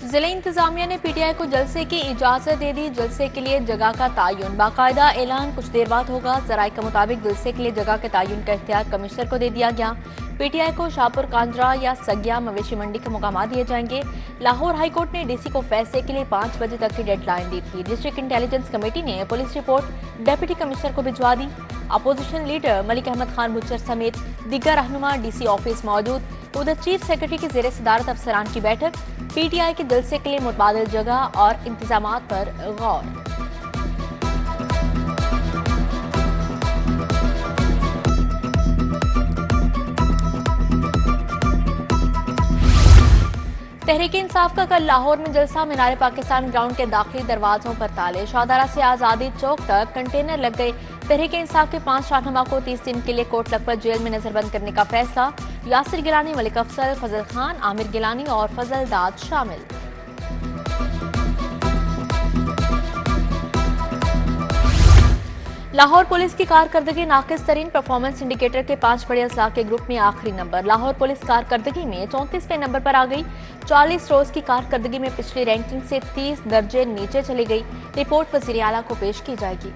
जिले इंतजामिया ने पीटीआई को जलसे की इजाजत दे दी। जलसे के लिए जगह का तयन बाकायदा ऐलान कुछ देर बाद होगा। जराये के मुताबिक जलसे के लिए जगह के तयन का इख्तियार कमिश्नर को दे दिया गया। पीटीआई को शाहपुर कांजरा या सगिया मवेशी मंडी के मुकाम दिए जाएंगे। लाहौर हाईकोर्ट ने डीसी को फैसले के लिए 5 बजे तक की डेडलाइन दी थी। डिस्ट्रिक्ट इंटेलिजेंस कमेटी ने पुलिस रिपोर्ट डिप्टी कमिश्नर को भिजवा दी। Opposition leader Malik Ahmad Khan butcher समेत दीगर रहनुमा डीसी ऑफिस मौजूद। उधर चीफ सेक्रेटरी की जेर सदारत अफसरान की बैठक। पीटीआई के जलसे के लिए मुतबादिल जगह और इंतजामात पर गौर। तहरीक इंसाफ का कल लाहौर में जलसा। मीनार पाकिस्तान ग्राउंड के दाखिली दरवाजों पर ताले। शाहदारा से आजादी चौक तक कंटेनर लग गए। तहरीक इंसाफ के 5 रहनुमा को 30 दिन के लिए कोट लखपत जेल में नजरबंद करने का फैसला। यासिर गिलानी, मलिक अफसल, फजल खान, आमिर गिलानी और फजल दाद शामिल। लाहौर पुलिस की कारकर्दगी नाकिस तरीन। परफॉर्मेंस इंडिकेटर के 5 बड़े अजला के ग्रुप में आखिरी नंबर। लाहौर पुलिस कारकर्दगी में 34वें नंबर पर आ गई। 40 रोज की कारकर्दगी में पिछली रैंकिंग से 30 दर्जे नीचे चली गई। रिपोर्ट वजीर आला को पेश की जाएगी।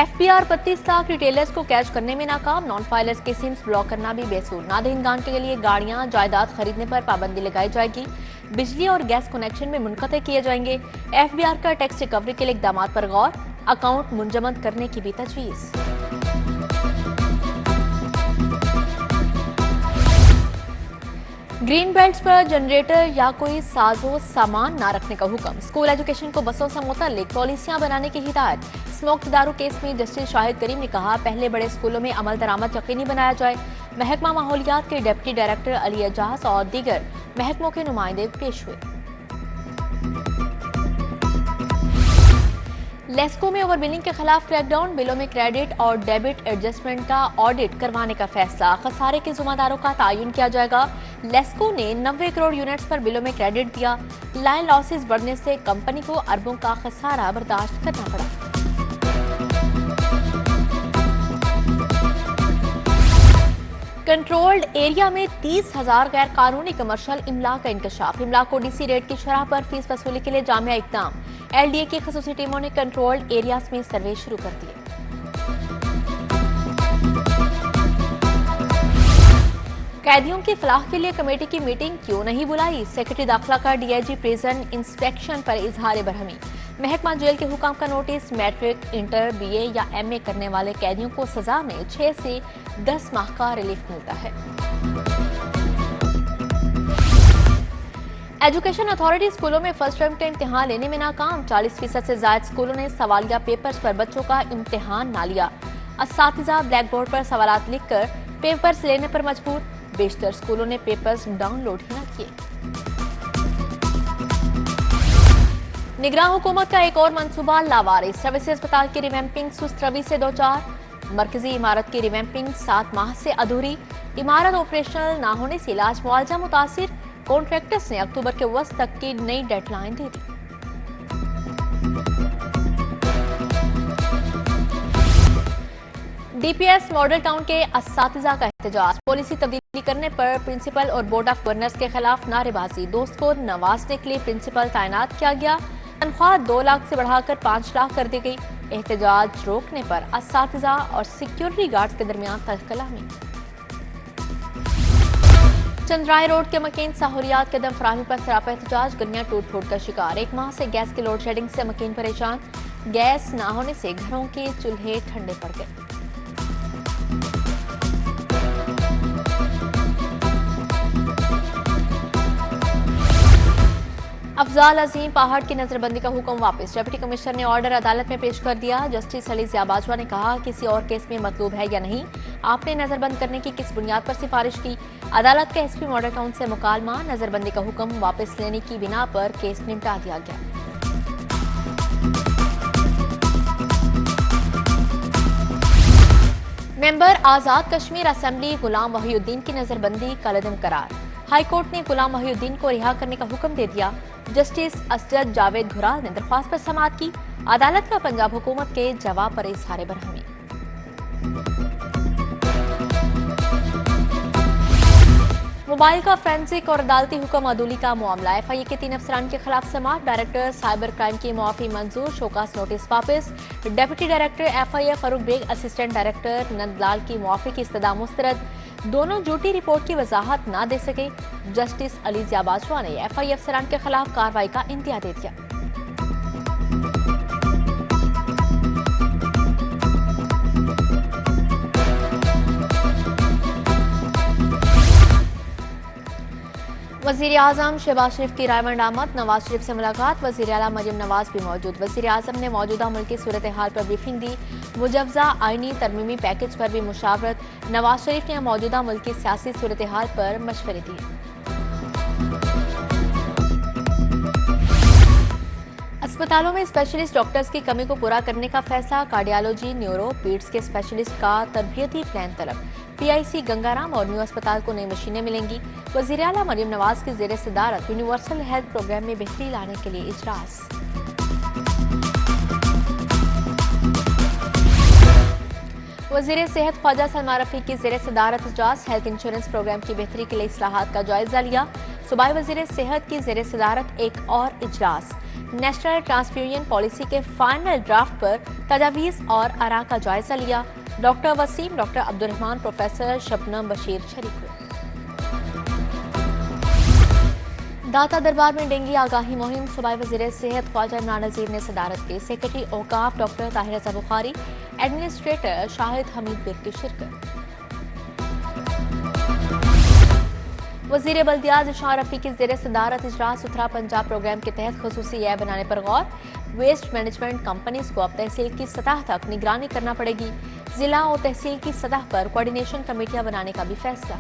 एफबीआर 32 लाख रिटेलर्स को कैच करने में नाकाम। नॉन फाइलर्स के सिम्स ब्लॉक करना भी बेसूर। नादहिंगान के लिए गाड़ियां जायदाद खरीदने पर पाबंदी लगाई जाएगी। बिजली और गैस कनेक्शन में मुनक़ते किए जाएंगे। एफबीआर का टैक्स रिकवरी के लिए इक़दाम पर गौर। अकाउंट मुंजमद करने की भी तजवीज़। ग्रीन बेल्ट्स पर जनरेटर या कोई साजो सामान न रखने का हुक्म। स्कूल एजुकेशन को बसों से मुतल्लिक पॉलिसियां बनाने की हिदायत। स्मोक दारू केस में जस्टिस शाहिद करीम ने कहा, पहले बड़े स्कूलों में अमल दरामद यकीनी बनाया जाए। महकमा माहौलियात के डिप्टी डायरेक्टर अली एजाज और दीगर महकमों के नुमाइंदे पेश हुए। लेस्को में ओवरबिलिंग के खिलाफ क्रैकडाउन। बिलों में क्रेडिट और डेबिट एडजस्टमेंट का ऑडिट करवाने का फैसला। खसारे के जिम्मेदारों का तयन किया जाएगा। लेस्को ने 90 करोड़ यूनिट्स पर बिलों में क्रेडिट दिया। लाइन लॉसेस बढ़ने से कंपनी को अरबों का खसारा बर्दाश्त करना पड़ा। कंट्रोल्ड एरिया में 30,000 गैर कानूनी कमर्शियल इमला का इंकशाफ। इमला को डीसी रेट की शरह पर फीस वसूली के लिए जामिया इक़दाम। एलडीए की खसूसी टीमों ने कंट्रोल्ड एरियाज में सर्वे शुरू कर दिए। कैदियों की फलाह के लिए कमेटी की मीटिंग क्यों नहीं बुलाई? सेक्रेटरी दाखिला का डीआईजी प्रिजन इंस्पेक्शन पर इजहार बरहमी। महकमा जेल के हुकाम का नोटिस। मैट्रिक, इंटर, बीए या एमए करने वाले कैदियों को सजा में 6 से 10 माह का रिलीफ मिलता है। एजुकेशन अथॉरिटी स्कूलों में फर्स्ट टर्म का इम्तिहान लेने में नाकाम। 40% से ज्यादा स्कूलों ने सवालिया पेपर्स पर बच्चों का इम्तिहान ना लिया। असातिज़ा ब्लैक बोर्ड पर सवालात लिखकर पेपर्स लेने पर मजबूर। बेशतर स्कूलों ने पेपर्स डाउनलोड ही न किए। निगरान हुकूमत का एक और मंसूबा लावारिस। सर्विस अस्पताल की रिवैम्पिंग सुस्त रवि से 2-4। मरकजी इमारत की रिवैम्पिंग 7 माह से अधूरी। इमारत ऑपरेशनल न होने से इलाज मुआवजा मुतासिर। कॉन्ट्रैक्टर्स ने अक्टूबर के वस्त तक की नई डेडलाइन दे दी। डीपीएस मॉडल टाउन के असातिज़ा का एहतजाज। पॉलिसी तब्दीली करने पर प्रिंसिपल और बोर्ड ऑफ गवर्नर्स के खिलाफ नारेबाजी। दोस्त को नवाजने के लिए प्रिंसिपल तैनात किया गया। तनख्वाह 2 लाख से बढ़ाकर 5 लाख कर दी गई। एहतजाज रोकने पर असातिज़ा और सिक्योरिटी गार्ड्स के दरमियान तहकलामी। चंद्राय रोड के मकीन सहूलियात के दम फराहमी पर सरापा एहतजाज। गलियां टूट फूट का शिकार। 1 माह से गैस की लोड शेडिंग से मकीन परेशान। गैस न होने से घरों के चूल्हे ठंडे पड़ गए। अफजाल अजीम पहाड़ की नजरबंदी का हुक्म वापस। डिप्टी कमिश्नर ने ऑर्डर अदालत में पेश कर दिया। जस्टिस अली ज़िया बाजवा ने कहा, किसी और केस में मतलूब है या नहीं, आपने नजरबंद करने की किस बुनियाद पर सिफारिश की? अदालत के एसपी मॉडल टाउन से मुकालमा। नजरबंदी का हुक्म वापस लेने की बिना पर केस निपटा दिया गया। मेंबर आजाद कश्मीर असेंबली गुलाम वहीउद्दीन की नजरबंदी कलअदम करार। हाईकोर्ट ने गुलाम वहीउद्दीन को रिहा करने का हुक्म दे दिया। जस्टिस असजद जावेद घुराल ने दरख्वास्त पर समाअत की। अदालत का पंजाब हुकूमत के जवाब पर इजहार बरहमी। मोबाइल का फोरेंसिक और अदालती हुक्म अदूली का मामला। FIA के 3 अफसरान के खिलाफ समाअत। डायरेक्टर साइबर क्राइम की मुआफी मंजूर, शोकास नोटिस वापस। Deputy director FIA Farooq Baig, assistant director Nandlal की मुआफी की इस्तदा मुस्तरद। दोनों झूठी रिपोर्ट की वजाहत न दे सके। जस्टिस अलीजिया बाजवा ने FIA अफसरान के खिलाफ कार्रवाई का इंतहा दे दिया। वजीर आजम शहबाज शरीफ की रायवंड आमद। नवाज शरीफ से मुलाकात। वजीर आला मरियम नवाज भी मौजूद। वजीर आजम ने मौजूदा मुल्क की सूरत हाल पर ब्रीफिंग दी। मुजवजा आईनी तरमीमी पैकेज पर भी मुशावरत। नवाज शरीफ ने मौजूदा मुल्क की सियासी सूरत हाल पर मशवरे दिए। अस्पतालों में स्पेशलिस्ट डॉक्टर्स की कमी को पूरा करने का फैसला। कार्डियोलॉजी, न्यूरो, पीड्स के स्पेशलिस्ट का तरबियती प्लान तलब। PIC गंगाराम और न्यू अस्पताल को नई मशीनें मिलेंगी। वज़ीर आला मरियम नवाज की ज़ेर सदारत यूनिवर्सल हेल्थ प्रोग्राम में बेहतरी लाने के लिए इजलास। वज़ीर सेहत ख्वाजा सलमान रफीक की ज़ेर सदारत इजलास। हेल्थ इंश्योरेंस प्रोग्राम की बेहतरी के लिए इस्लाहात का जायजा लिया। सूबाई वज़ीर सेहत की ज़ेर सदारत एक और इजलास। नेशनल ट्रांसफ्यूजन पॉलिसी के फाइनल ड्राफ्ट पर तजावीज़ और आरा का जायजा लिया। Doctor Waseem, doctor Abdurrahman, professor Shabnam Bashir शरीक हुए। दाता दरबार में डेंगू आगाही मुहिम। सूबाई वज़ीर सेहत ख्वाजा इमरान नज़ीर ने सदारत की। सेक्रेटरी औकाफ डॉक्टर ताहिर रज़ा बुखारी, एडमिनिस्ट्रेटर शाहिद हमीद बिर की शिरकत। वज़ीर बल्दियात ज़िशान रफ़ी की ज़ेर सदारत इजलास। सुथरा पंजाब प्रोग्राम के तहत खसूसी ऐप बनाने पर गौर। वेस्ट मैनेजमेंट कंपनीज को अब तहसील की सतह तक निगरानी करना पड़ेगी। जिला और तहसील की सतह पर कोऑर्डिनेशन कमेटियां बनाने का भी फैसला।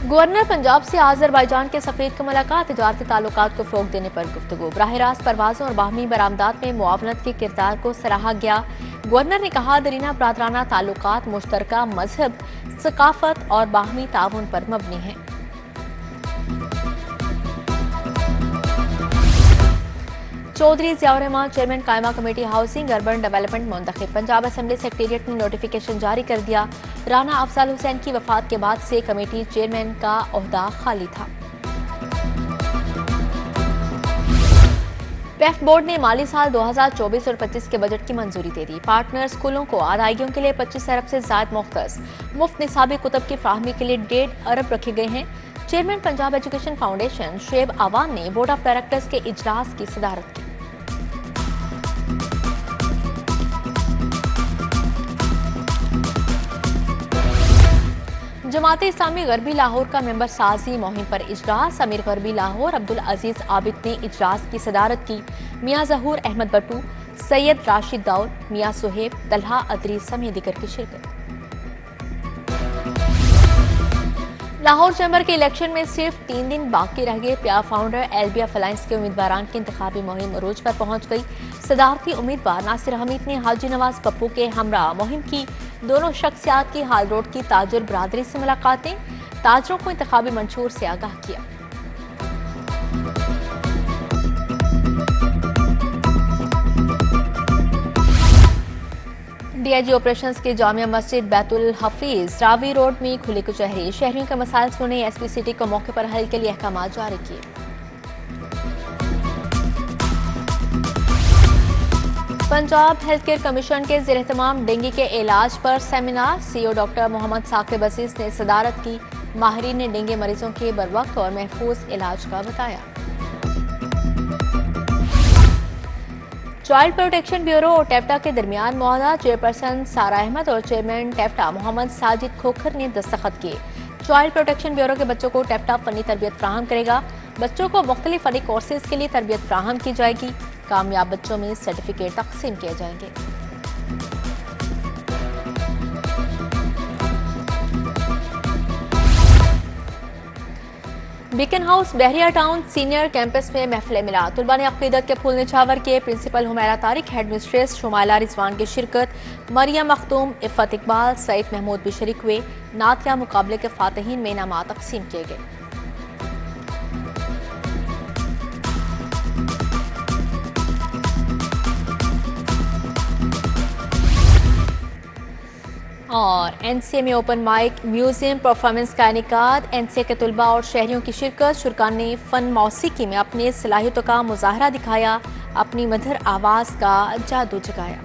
गवर्नर पंजाब से आज़रबाईजान के सफीर की मुलाकात। तिजारती ताल्लुकात को फ़रोग़ देने पर गुफ्तगू। बराह रास्त परवाज़ों और बाहमी बरामदात में मुआवनत के किरदार को सराहा गया। गवर्नर ने कहा, दरीना बरादराना ताल्लुकात मुश्तरका मजहब, सकाफत और बाहमी ताउन पर मबनी है। चौधरी ज़ियाउर रहमान चेयरमैन कायमा कमेटी हाउसिंग अर्बन डेवलपमेंट मुंतखब। पंजाब असेंबली सेक्रेटेरिएट ने नोटिफिकेशन जारी कर दिया। राना अफजल हुसैन की वफात के बाद से कमेटी चेयरमैन का ओहदा खाली था। पेफ बोर्ड ने माली साल 2024 और 25 के बजट की मंजूरी दे दी। पार्टनर स्कूलों को अदायगियों के लिए 25 अरब से ज्यादा मुख्तस। मुफ्त निसाबी कुतब की फ्राहमी के लिए 1.5 अरब रखे गए हैं। Chairman Punjab education foundation Shoaib Awan ने बोर्ड ऑफ डायरेक्टर्स के इजलास की सदारत की। जमात इस्लामी गरबी लाहौर का मेंबर साजी मुहिम पर इजलास। अमीर गरबी लाहौर अब्दुल अजीज आबिद ने इजलास की सदारत की। मियाँ जहूर अहमद बट्टू, सैयद राशिद दाऊद, मियाँ सुहेब, तलहा अदरी समेत दीगर की शिरकत। लाहौर चैम्बर के इलेक्शन में सिर्फ 3 दिन बाकी रह गए। प्या फाउंडर LBF अलायंस के उम्मीदवारान की इंतखाबी मुहिम अरूज पर पहुंच गई। सदारती उम्मीदवार नासिर हमीद ने हाजी नवाज पप्पू के हमरा मुहिम की। दोनों शख्सियात की हाल रोड की ताजर बरादरी से मुलाकातें। ताजरों को इंतखाबी मंशूर से आगाह किया। DIG ऑपरेशंस की जामिया मस्जिद बैतुल हफीज रावी रोड में खुली कचहरी। शहरियों के मसाइल सुने। SP सिटी को मौके पर हल के लिए अहकाम जारी किए। पंजाब हेल्थ केयर कमीशन के ज़ेर एहतमाम डेंगू के इलाज पर seminar. CEO doctor Mohammad Saqib Aziz ने सदारत की। माहिरीन ने डेंगू मरीजों के बरवक्त और महफूज इलाज का बताया। चाइल्ड प्रोटेक्शन ब्यूरो और टेफ्टा के दरमियान मुआहदा। चेयरपर्सन सारा अहमद और चेयरमैन टेफ्टा मोहम्मद साजिद खोखर ने दस्तखत किए। चाइल्ड प्रोटेक्शन ब्यूरो के बच्चों को टेफ्टा फनी तरबियत फ्राहम करेगा। बच्चों को मुख्तलिफ फनी कोर्सेज के लिए तरबियत फ्राहम की जाएगी। कामयाब बच्चों में सर्टिफिकेट तकसीम किए जाएंगे। बीकन हाउस बहरिया टाउन सीनियर कैंपस में महफिल मिला। तुलबा ने अकीदत के फूल निछावर किए। Principal Humaira Tariq, head mistress Shumaila Rizwan की शिरकत। मरियम मखतूम, इफ़त इकबाल, सईद महमूद भी शरीक हुए। नातिया मुकाबले के फातहीन में इनामात तकसीम किए गए। और एनसीए में ओपन माइक म्यूजियम परफॉर्मेंस का इनेकाद, एनसीए के तुलबा और शहरियों की शिरकत। शुरकान ने फन मौसीकी में अपनी सलाहियतों का मुजाहरा दिखाया, अपनी मधुर आवाज़ का जादू जगाया।